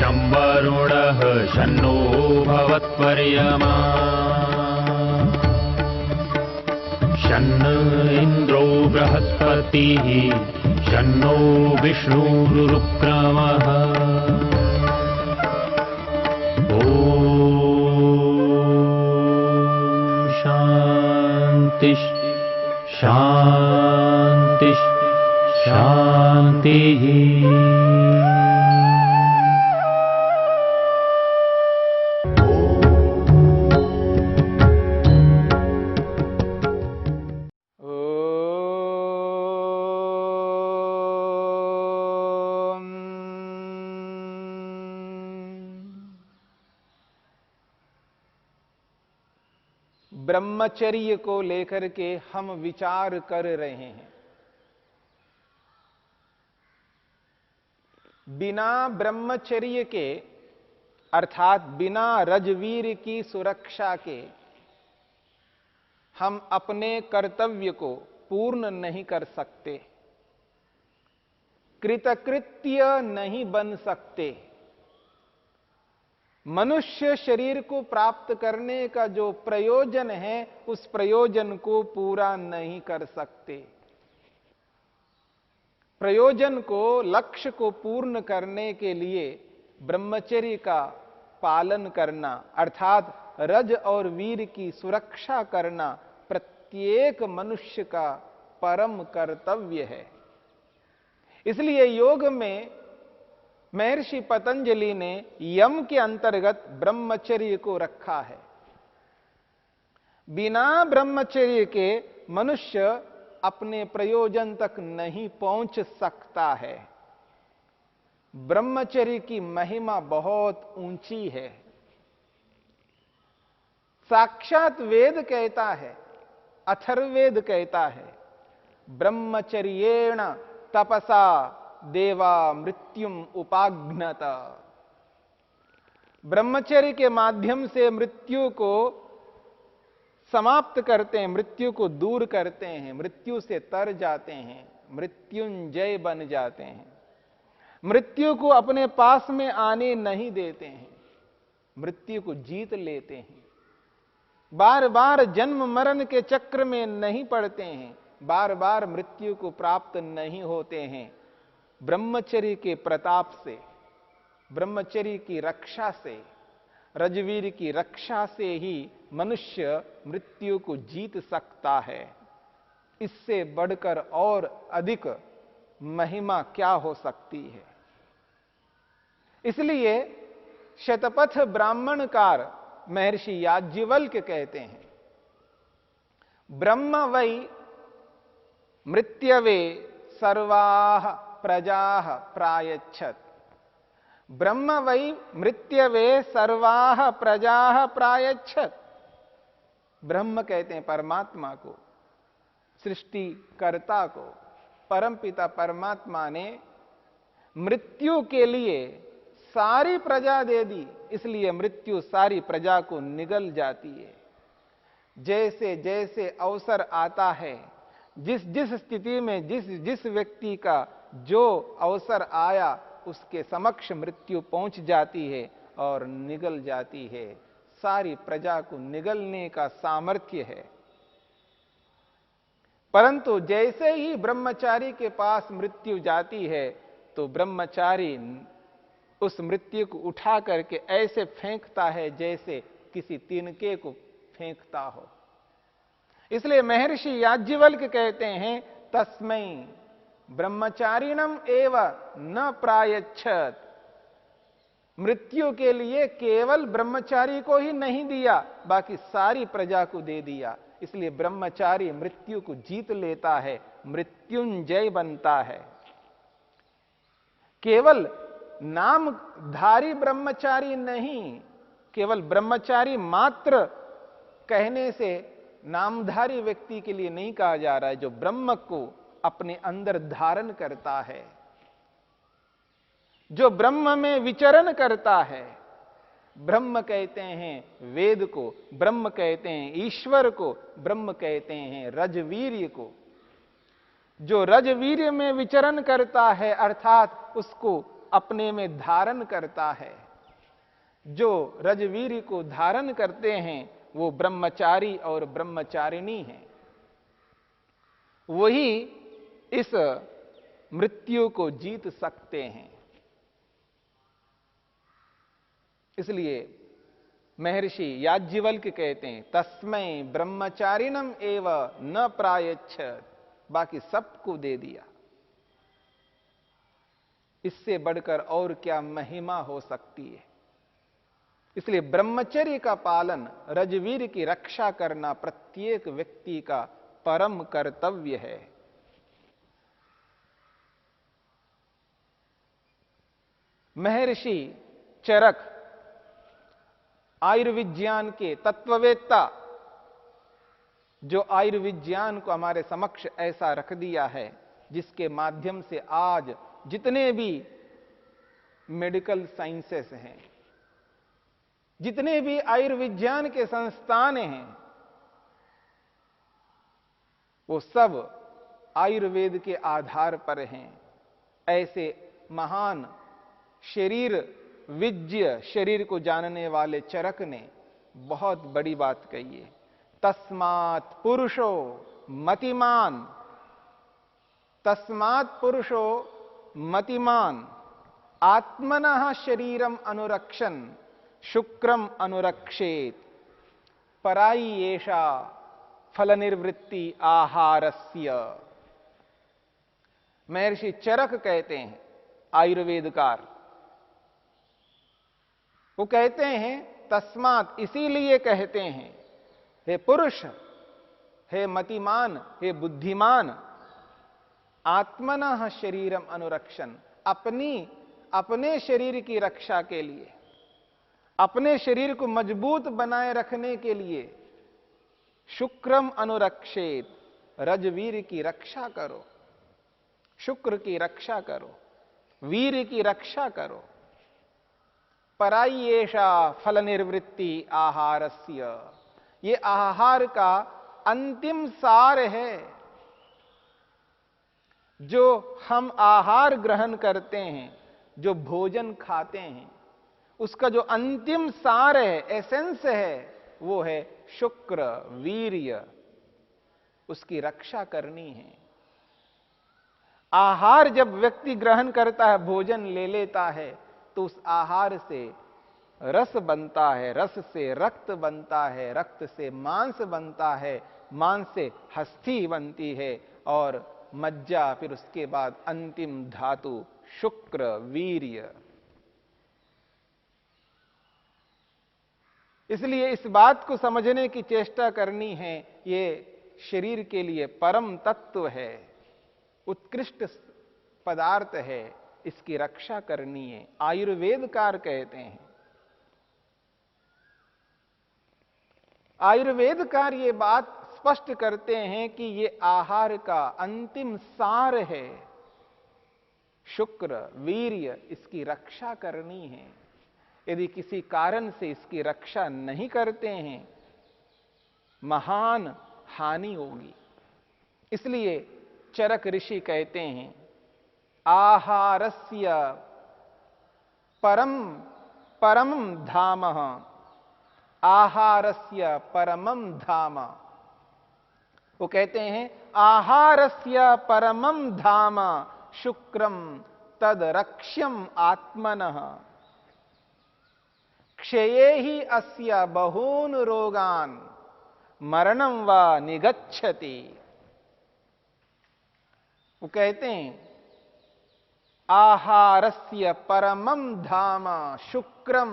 शं वरुणः शन्नो भवत्वर्यमा शन्न इन्द्रो बृहस्पतिः शन्नो विष्णुरुक्रमः ॐ शान्ति शान्ति शान्तिः। ब्रह्मचर्य को लेकर के हम विचार कर रहे हैं। बिना ब्रह्मचर्य के अर्थात बिना रजवीर की सुरक्षा के हम अपने कर्तव्य को पूर्ण नहीं कर सकते, कृतकृत्य नहीं बन सकते। मनुष्य शरीर को प्राप्त करने का जो प्रयोजन है उस प्रयोजन को पूरा नहीं कर सकते। प्रयोजन को, लक्ष्य को पूर्ण करने के लिए ब्रह्मचर्य का पालन करना अर्थात रज और वीर की सुरक्षा करना प्रत्येक मनुष्य का परम कर्तव्य है। इसलिए योग में महर्षि पतंजलि ने यम के अंतर्गत ब्रह्मचर्य को रखा है। बिना ब्रह्मचर्य के मनुष्य अपने प्रयोजन तक नहीं पहुंच सकता है। ब्रह्मचर्य की महिमा बहुत ऊंची है। साक्षात वेद कहता है, अथर्ववेद कहता है, ब्रह्मचर्येण तपसा देवा मृत्युम उपाघ्नत। ब्रह्मचर्य के माध्यम से मृत्यु को समाप्त करते हैं, मृत्यु को दूर करते हैं, मृत्यु से तर जाते हैं, मृत्युंजय बन जाते हैं। मृत्यु को अपने पास में आने नहीं देते हैं, मृत्यु को जीत लेते हैं। बार बार जन्म मरण के चक्र में नहीं पड़ते हैं, बार बार मृत्यु को प्राप्त नहीं होते हैं। ब्रह्मचर्य के प्रताप से, ब्रह्मचर्य की रक्षा से, रजवीर की रक्षा से ही मनुष्य मृत्यु को जीत सकता है। इससे बढ़कर और अधिक महिमा क्या हो सकती है। इसलिए शतपथ ब्राह्मणकार महर्षि याज्ञवल्क्य कहते हैं, ब्रह्म वै मृत्यवे सर्वाः प्रजाः प्रायच्छत्। ब्रह्म वै मृत्यवे सर्वाः प्रजाः प्रायच्छत्। ब्रह्म कहते हैं परमात्मा को, सृष्टिकर्ता को। परमपिता परमात्मा ने मृत्यु के लिए सारी प्रजा दे दी, इसलिए मृत्यु सारी प्रजा को निगल जाती है। जैसे जैसे अवसर आता है, जिस जिस स्थिति में जिस जिस व्यक्ति का जो अवसर आया उसके समक्ष मृत्यु पहुंच जाती है और निगल जाती है। सारी प्रजा को निगलने का सामर्थ्य है। परंतु जैसे ही ब्रह्मचारी के पास मृत्यु जाती है तो ब्रह्मचारी उस मृत्यु को उठा करके ऐसे फेंकता है जैसे किसी तिनके को फेंकता हो। इसलिए महर्षि याज्ञवल्क्य कहते हैं, तस्मै ब्रह्मचारिणम एव न प्रायच्छत्। मृत्यु के लिए केवल ब्रह्मचारी को ही नहीं दिया, बाकी सारी प्रजा को दे दिया। इसलिए ब्रह्मचारी मृत्यु को जीत लेता है, मृत्युंजय बनता है। केवल नामधारी ब्रह्मचारी नहीं, केवल ब्रह्मचारी मात्र कहने से नामधारी व्यक्ति के लिए नहीं कहा जा रहा है। जो ब्रह्म को अपने अंदर धारण करता है, जो ब्रह्म में विचरण करता है, ब्रह्म कहते हैं वेद को, ब्रह्म कहते हैं ईश्वर को, ब्रह्म कहते हैं रजवीर्य को। जो रजवीर्य में विचरण करता है अर्थात उसको अपने में धारण करता है। जो रजवीर को धारण करते हैं वो ब्रह्मचारी और ब्रह्मचारिणी हैं। वही इस मृत्यु को जीत सकते हैं। इसलिए महर्षि याज्ञवल्क्य कहते हैं तस्मै ब्रह्मचारिणम एव न प्रायच्छत, बाकी सबको दे दिया। इससे बढ़कर और क्या महिमा हो सकती है। इसलिए ब्रह्मचर्य का पालन, रजवीर की रक्षा करना प्रत्येक व्यक्ति का परम कर्तव्य है। महर्षि चरक आयुर्विज्ञान के तत्ववेत्ता, जो आयुर्विज्ञान को हमारे समक्ष ऐसा रख दिया है जिसके माध्यम से आज जितने भी मेडिकल साइंसेस हैं, जितने भी आयुर्विज्ञान के संस्थान हैं, वो सब आयुर्वेद के आधार पर हैं। ऐसे महान शरीर विज्ञ, शरीर को जानने वाले चरक ने बहुत बड़ी बात कही है। तस्मात् पुरुषो मतिमान, तस्मात् पुरुषो मतिमान आत्मनः शरीरम अनुरक्षन् शुक्रम अनुरक्षेत पराई एषा फलनिर्वृत्ति आहारस्य। महर्षि चरक कहते हैं, आयुर्वेदकार, वो कहते हैं तस्मात्, इसीलिए कहते हैं, हे पुरुष, हे मतिमान, हे बुद्धिमान, आत्मनः शरीरम अनुरक्षण, अपने शरीर की रक्षा के लिए, अपने शरीर को मजबूत बनाए रखने के लिए शुक्रम अनुरक्षेत, रजवीर की रक्षा करो, शुक्र की रक्षा करो, वीर की रक्षा करो। पराई एषा फल निर्वृत्ति आहारस्य, ये आहार का अंतिम सार है। जो हम आहार ग्रहण करते हैं, जो भोजन खाते हैं, उसका जो अंतिम सार है, एसेंस है, वो है शुक्र, वीर्य। उसकी रक्षा करनी है। आहार जब व्यक्ति ग्रहण करता है, भोजन ले लेता है, तो उस आहार से रस बनता है, रस से रक्त बनता है, रक्त से मांस बनता है, मांस से हस्ती बनती है, और मज्जा, फिर उसके बाद अंतिम धातु शुक्र, वीर्य। इसलिए इस बात को समझने की चेष्टा करनी है, ये शरीर के लिए परम तत्व है, उत्कृष्ट पदार्थ है, इसकी रक्षा करनी है। आयुर्वेदकार कहते हैं, आयुर्वेदकार ये बात स्पष्ट करते हैं कि ये आहार का अंतिम सार है, शुक्र, वीर्य, इसकी रक्षा करनी है। यदि किसी कारण से इसकी रक्षा नहीं करते हैं, महान हानि होगी। इसलिए चरक ऋषि कहते हैं आहारस्य परमं धाम, आहारस्य परमं धाम। वो कहते हैं आहारस्य परमं धाम शुक्रम तद रक्ष्यम आत्मनः क्षये ही अस्य बहून रोगान मरणं वा निगच्छति। वो कहते हैं आहारस्य परमं धाम शुक्रम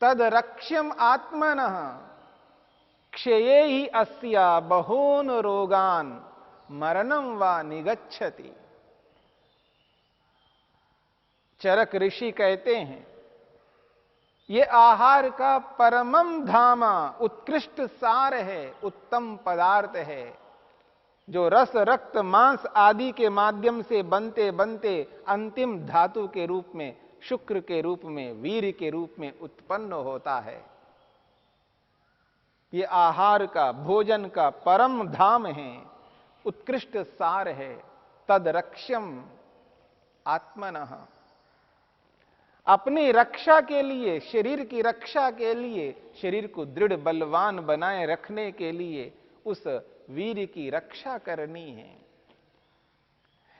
तद रक्ष्यम आत्मनः क्षये ही अस्य बहून रोगान मरणं वा निगच्छति। चरक ऋषि कहते हैं ये आहार का परमम धाम, उत्कृष्ट सार है, उत्तम पदार्थ है, जो रस, रक्त, मांस आदि के माध्यम से बनते बनते अंतिम धातु के रूप में, शुक्र के रूप में, वीर के रूप में उत्पन्न होता है। ये आहार का, भोजन का परम धाम है, उत्कृष्ट सार है। तद रक्ष्यम, आत्मनः। अपनी रक्षा के लिए, शरीर की रक्षा के लिए, शरीर को दृढ़ बलवान बनाए रखने के लिए उस वीर की रक्षा करनी है।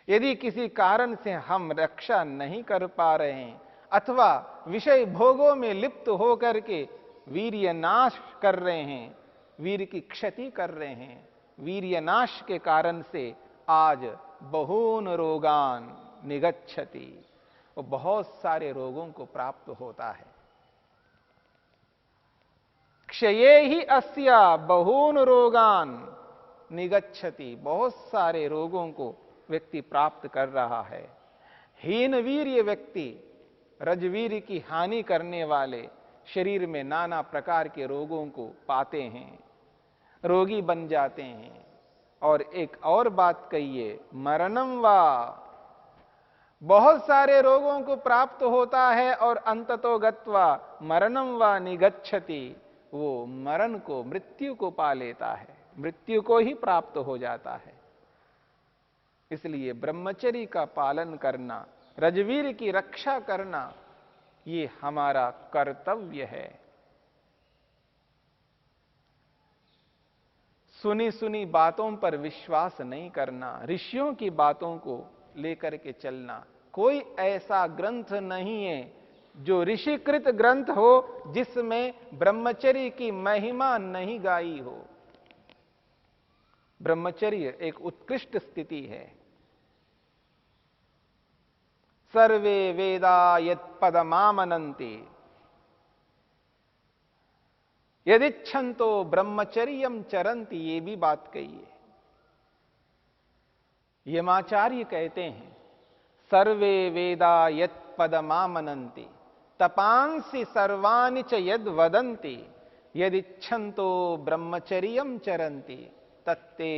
यदि किसी कारण से हम रक्षा नहीं कर पा रहे हैं अथवा विषय भोगों में लिप्त होकर के वीर्य नाश कर रहे हैं, वीर की क्षति कर रहे हैं, वीर्य नाश के कारण से आज बहून रोगान निगच्छति, वो बहुत सारे रोगों को प्राप्त होता है। क्षये ही अस्या बहून रोगान निगच्छति, बहुत सारे रोगों को व्यक्ति प्राप्त कर रहा है। हीन वीर्य व्यक्ति, रजवीर की हानि करने वाले शरीर में नाना प्रकार के रोगों को पाते हैं, रोगी बन जाते हैं। और एक और बात कहिए, मरणम वा, बहुत सारे रोगों को प्राप्त होता है और अंततो गत्वा मरणम वा निगच्छति, वो मरण को, मृत्यु को पा लेता है, मृत्यु को ही प्राप्त हो जाता है। इसलिए ब्रह्मचर्य का पालन करना, रजवीर की रक्षा करना, ये हमारा कर्तव्य है। सुनी सुनी बातों पर विश्वास नहीं करना, ऋषियों की बातों को लेकर के चलना। कोई ऐसा ग्रंथ नहीं है जो ऋषिकृत ग्रंथ हो जिसमें ब्रह्मचर्य की महिमा नहीं गाई हो। ब्रह्मचर्य एक उत्कृष्ट स्थिति है। सर्वे वेदा यत्पदमामनन्ति यदिच्छन्तो ब्रह्मचर्यम चरन्ति, ये भी बात कही है। यमाचार्य कहते हैं सर्वे वेदा यत्पदमामनन्ति तपांसि सर्वाणि च यद वदन्ति यदिच्छन्तो ब्रह्मचर्यम चरन्ति तत्ते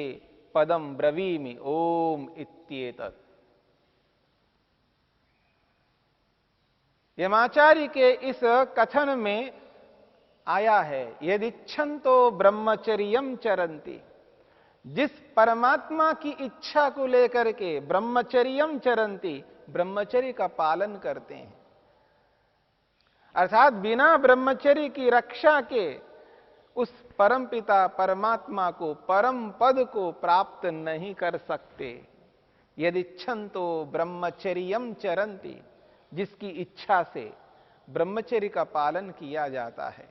पदम ब्रवीमि ओम इत्येतत्। यमाचार्य के इस कथन में आया है यदिच्छन्तो ब्रह्मचर्यम चरन्ति, जिस परमात्मा की इच्छा को लेकर के ब्रह्मचर्यम चरन्ति, ब्रह्मचर्य का पालन करते हैं, अर्थात बिना ब्रह्मचर्य की रक्षा के उस परमपिता परमात्मा को, परम पद को प्राप्त नहीं कर सकते। यदिच्छन्तो ब्रह्मचर्यम चरन्ति, जिसकी इच्छा से ब्रह्मचर्य का पालन किया जाता है,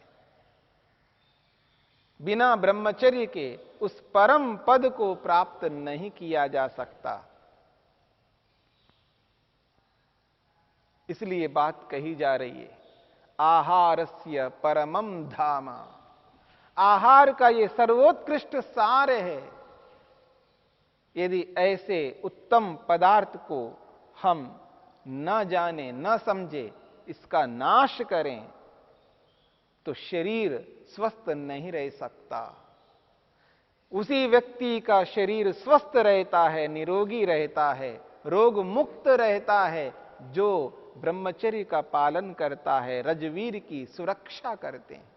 बिना ब्रह्मचर्य के उस परम पद को प्राप्त नहीं किया जा सकता। इसलिए बात कही जा रही है आहारस्य परमम धाम, आहार का ये सर्वोत्कृष्ट सार है। यदि ऐसे उत्तम पदार्थ को हम न जाने, न समझे, इसका नाश करें तो शरीर स्वस्थ नहीं रह सकता। उसी व्यक्ति का शरीर स्वस्थ रहता है, निरोगी रहता है, रोग मुक्त रहता है जो ब्रह्मचर्य का पालन करता है, रजवीर की सुरक्षा करते हैं।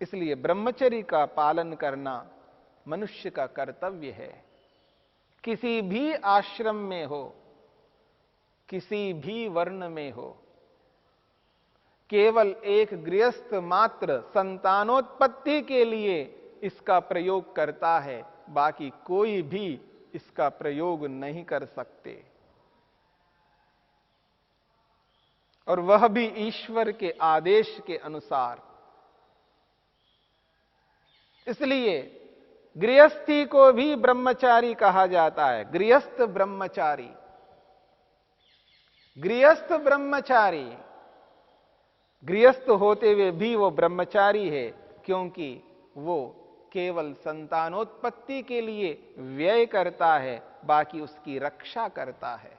इसलिए ब्रह्मचर्य का पालन करना मनुष्य का कर्तव्य है। किसी भी आश्रम में हो, किसी भी वर्ण में हो, केवल एक गृहस्थ मात्र संतानोत्पत्ति के लिए इसका प्रयोग करता है, बाकी कोई भी इसका प्रयोग नहीं कर सकते, और वह भी ईश्वर के आदेश के अनुसार। इसलिए गृहस्थी को भी ब्रह्मचारी कहा जाता है, गृहस्थ ब्रह्मचारी। गृहस्थ ब्रह्मचारी, गृहस्थ होते हुए भी वो ब्रह्मचारी है, क्योंकि वो केवल संतानोत्पत्ति के लिए व्यय करता है, बाकी उसकी रक्षा करता है।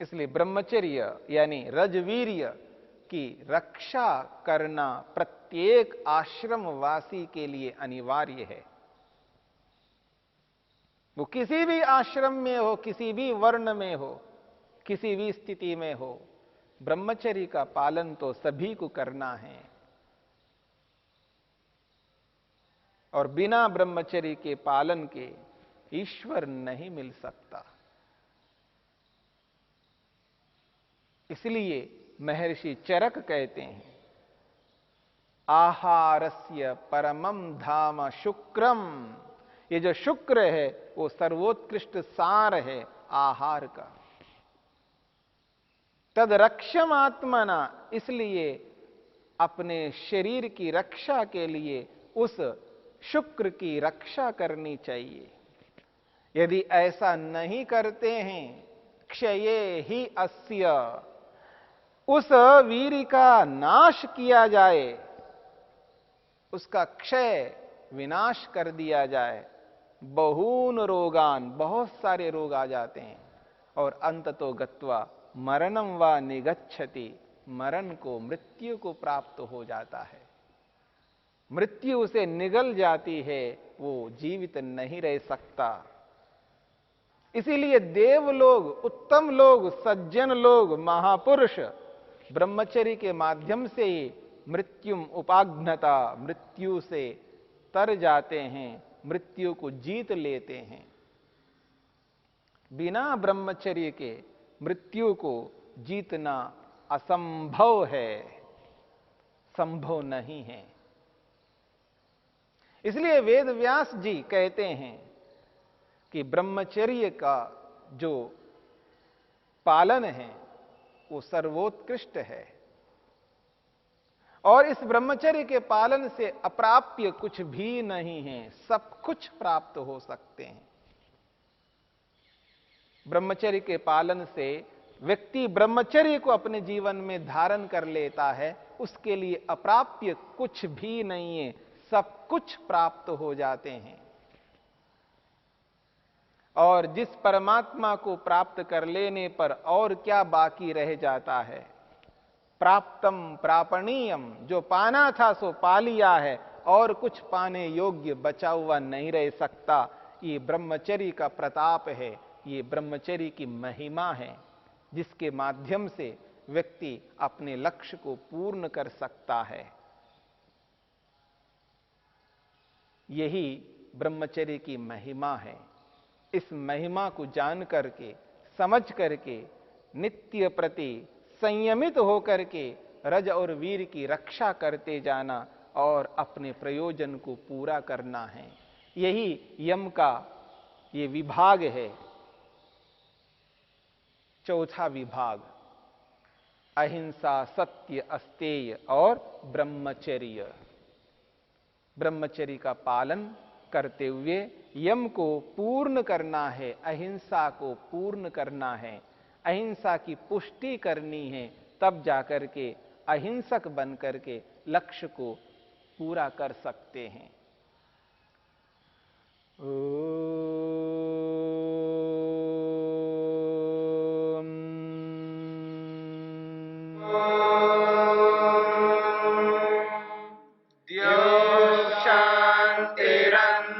इसलिए ब्रह्मचर्य यानी रजवीर्य की रक्षा करना प्रत्येक आश्रमवासी के लिए अनिवार्य है। वो किसी भी आश्रम में हो, किसी भी वर्ण में हो, किसी भी स्थिति में हो, ब्रह्मचर्य का पालन तो सभी को करना है। और बिना ब्रह्मचर्य के पालन के ईश्वर नहीं मिल सकता। इसलिए महर्षि चरक कहते हैं, आहारस्य परमम धाम शुक्रम। ये जो शुक्र है वो सर्वोत्कृष्ट सार है आहार का। तद रक्षम आत्मना, इसलिए अपने शरीर की रक्षा के लिए उस शुक्र की रक्षा करनी चाहिए। यदि ऐसा नहीं करते हैं, क्षये ही अस्य, उस वीर का नाश किया जाए, उसका क्षय विनाश कर दिया जाए, बहून रोगान, बहुत सारे रोग आ जाते हैं, और अंततो गत्वा मरणम व निगच्छति, मरण को, मृत्यु को प्राप्त हो जाता है। मृत्यु उसे निगल जाती है, वो जीवित नहीं रह सकता। इसीलिए देव लोग, उत्तम लोग, सज्जन लोग, महापुरुष ब्रह्मचर्य के माध्यम से ही मृत्युम उपाघ्नता, मृत्यु से तर जाते हैं, मृत्यु को जीत लेते हैं। बिना ब्रह्मचर्य के मृत्यु को जीतना असंभव है, संभव नहीं है। इसलिए वेद व्यास जी कहते हैं कि ब्रह्मचर्य का जो पालन है वो सर्वोत्कृष्ट है, और इस ब्रह्मचर्य के पालन से अप्राप्य कुछ भी नहीं है, सब कुछ प्राप्त हो सकते हैं। ब्रह्मचर्य के पालन से व्यक्ति ब्रह्मचर्य को अपने जीवन में धारण कर लेता है, उसके लिए अप्राप्य कुछ भी नहीं है, सब कुछ प्राप्त हो जाते हैं। और जिस परमात्मा को प्राप्त कर लेने पर और क्या बाकी रह जाता है? प्राप्तम प्रापणीयम, जो पाना था सो पा लिया है, और कुछ पाने योग्य बचा हुआ नहीं रह सकता। ये ब्रह्मचर्य का प्रताप है, ये ब्रह्मचर्य की महिमा है, जिसके माध्यम से व्यक्ति अपने लक्ष्य को पूर्ण कर सकता है। यही ब्रह्मचर्य की महिमा है। इस महिमा को जान करके, समझ करके, नित्य प्रति संयमित होकर के रज और वीर की रक्षा करते जाना और अपने प्रयोजन को पूरा करना है। यही यम का ये विभाग है, चौथा विभाग, अहिंसा, सत्य, अस्तेय और ब्रह्मचर्य। ब्रह्मचर्य का पालन करते हुए यम को पूर्ण करना है, अहिंसा को पूर्ण करना है, अहिंसा की पुष्टि करनी है, तब जाकर के अहिंसक बन करके लक्ष्य को पूरा कर सकते हैं।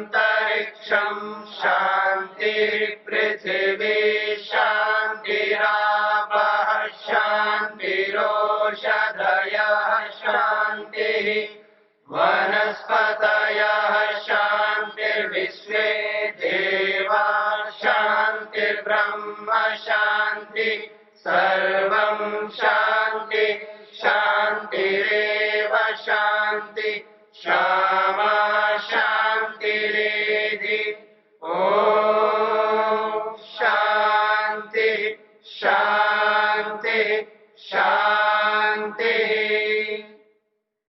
शांतिरंतरिक्षं शांति पृथिवी शांतिरापः शांतिरोषधयः शांतिः वनस्पतयः शांतिर्विश्वे देवा शांतिर्ब्रह्म शांति सर्वं शांति शांतिरेव शांति क्षमा शांतिरेधि। ओम शांति शांति शांति।